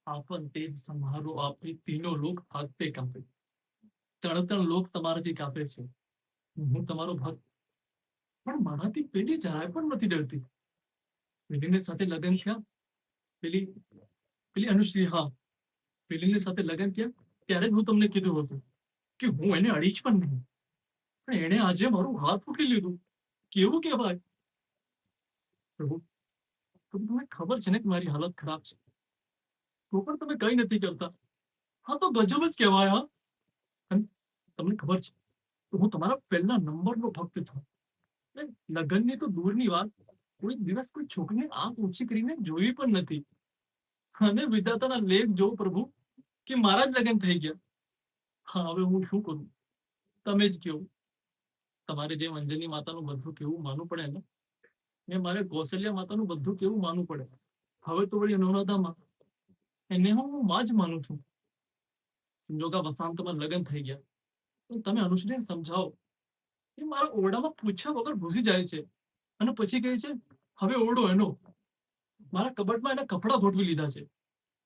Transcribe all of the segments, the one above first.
આપણ તેજ સમારો આપે તીનો લોક હાથે કાપે. ત્રણ ત્રણ લોક તમારાથી કાપે છે. હું તમારો ભક્ત, પણ મારાથી પેલી જરાય પણ નથી ડરતી. પેલીને સાથે લગ્ન થયા, પેલી પેલી અનુશ્રી, હા, પેલીને સાથે લગ્ન થયા ત્યારે જ હું તમને કીધું હતું કે હું એને અડીશ પણ નહીં. પણ એણે આજે મારું હાથ પકડી લીધું. કેવું કહેવાય? પ્રભુ, પ્રભુ, તમને ખબર છે ને કે મારી હાલત ખરાબ છે, તો પણ તમે કઈ નથી કરતા. હા, તો ગજબ જ કહેવાય. હા, અને તમને ખબર છે, હું તમારા પહેલા નંબરનો ભક્ત છું. લગ્નની તો દૂરની વાત, કોઈ દિવસ કોઈ છોકરીને આંખ ઊંચી કરીને જોઈ પણ નથી. અને વિધાતાના લેખ જો પ્રભુ, કે મારા જ લગ્ન થઈ ગયા. હા, હવે હું શું કરું? તમે જ કહો. તમારે જેમ અંજની માતાનું બધું કેવું માનવું પડે ને, ને મારે કૌશલ્યા માતાનું બધું કેવું માનવું પડે. હવે તો વળી અનુરાધામાં એને હું માં જ માનું છું. સંજોગા વસાંતમાં લગ્ન થઈ ગયા. તો તમે અનુશ્રીને સમજાવો. એ મારા ઓરડામાં પૂછ્યા વગર ઘૂસી જાય છે અને પછી કહે છે, હવે ઓરડો એનો. મારા કબટમાં એના કપડાં ગોઠવી લીધા છે.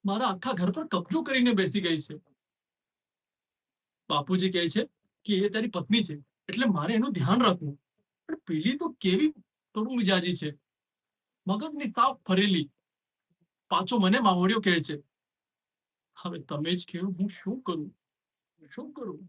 મારા આખા ઘર પર કબજો કરીને બેસી ગઈ છે. બાપુજી કહે છે કે એ તારી પત્ની છે, એટલે મારે એનું ધ્યાન રાખવું. પણ પેલી તો કેવી થોડું મિજાજી છે, મગજની સાફ ફરેલી. પાછો મને માવડિયો કહે છે. હવે તમે જ કહો, હું શું કરું? શું કરું?